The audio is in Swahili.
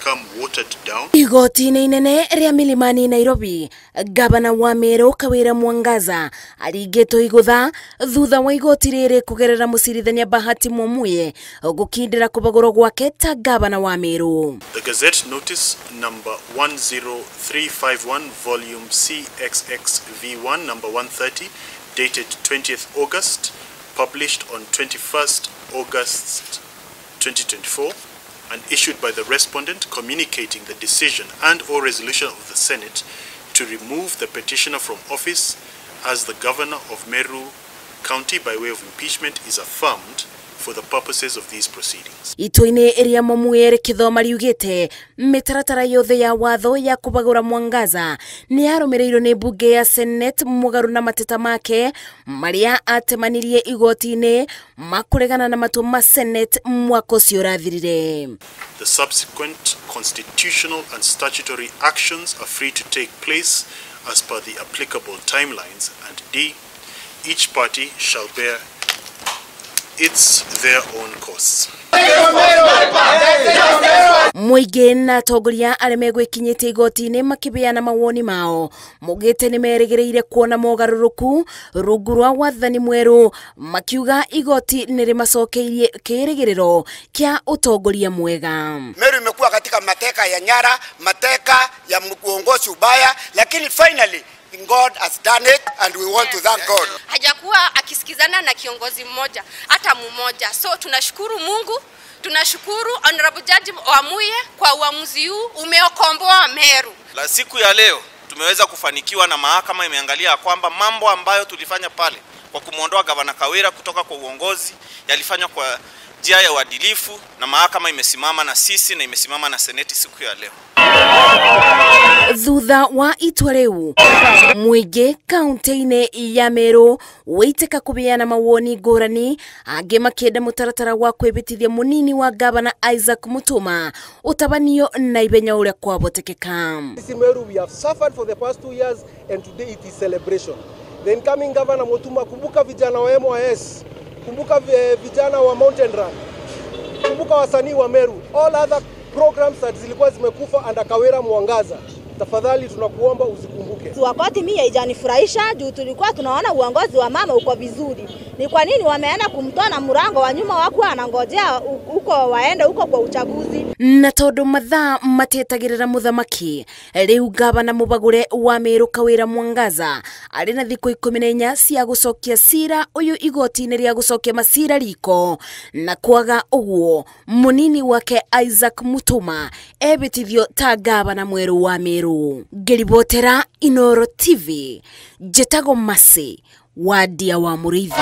become watered down. Igoti-inĩ inene rĩa Milimani Nairobi, Gavana wa Meru Kawira Mwangaza aringĩtwo igũtha thutha wa igoti rĩrĩ kũgerera mũcirithania Bahati Mwamuye gũkindĩra kũbagũrwo gwake ta Gavana wa Meru. The Gazette Notice number 10351 volume CXXV1 number 130 dated 20th August, published on 21st August 2024 and issued by the respondent communicating the decision and or resolution of the Senate to remove the petitioner from office as the Governor of Meru County by way of impeachment is affirmed for the purposes of these proceedings. Ito-inĩ ĩrĩa Mwamuye rĩkĩthoma riugĩte mĩtaratara yothe ya watho ya kũbagũra Mwangaza nĩ yarũmĩrĩirwo nĩ mbunge ya Senate mũgarũ na mateta make marĩa atemanirie igoti-inĩ makũregana na matua ma Senate mwaka ũcio ũrathirire. The subsequent constitutional and statutory actions are free to take place as per the applicable timelines, and D, each party shall bear their own costs. Mũingĩ na atongoria arĩa megwĩkinyĩte igoti-inĩ makĩbeana mawoni mao mugĩte nĩ merĩgĩrĩire kuona mogarũrũku rungu rwa wathani mwerũ, makiuga igoti nĩ rĩmacokeirie kĩrĩgĩrĩro kĩa utongoria mwega. Meru imekuwa katika mateka ya nyara, mateka ya uongozi ubaya, lakini finally God has done it and we want to thank God. Hajakuwa akisikizana na kiongozi mmoja hata mmoja. So tunashukuru Mungu, tunashukuru Honorable Judge Mwamuye kwa uamuzi huu umeokomboa Meru. La siku ya leo tumeweza kufanikiwa na mahakama imeangalia kwamba mambo ambayo tulifanya pale kwa kumuondoa Gavana Kawira kutoka kwa uongozi yalifanywa kwa njia ya uadilifu, na mahakama imesimama na sisi na imesimama na Seneti siku ya leo. Thutha wa itua rĩu, mũingĩ kaunti-inĩ ya Meru wĩtĩka kũbeana mawoni ngũrani, angĩ makĩenda mũtaratara wa kwĩbĩtithia mũnini wa Gavana Isaac Mutuma ũtabanio na ibenya ũrĩa kwabotekeka. Meru, we have suffered for the past 2 years and today it is celebration. The incoming Governor Mutuma, kumbuka vijana wa MYS, kumbuka vijana wa Mountain Run, kumbuka wasanii wa Meru, all other programs that zilikuwa zimekufa under Kawira Mwangaza. Tafadhali tunakuomba usikumbuke. Wakati mimi haijanifurahisha juu tulikuwa tunaona uongozi wa mama uko vizuri. Ni kwa nini wameenda kumtoa na mrango wa nyuma wako anangojea huko waende huko kwa uchaguzi? Na tondu mathaa matetagirira muthamaki, riu Gavana mubagure wa Meru Kawira Mwangaza ari na thikũ 14 cia gucokia cira uyu igoti-inĩ rĩa gucokia macira riko, na kwaga uguo munini wake Isaac Mutuma ebitithio ta Gavana mweru wa Meru. Ngĩribotera Inooro TV, Njĩtagwo Masi wa Ndia wa Mũrĩithi.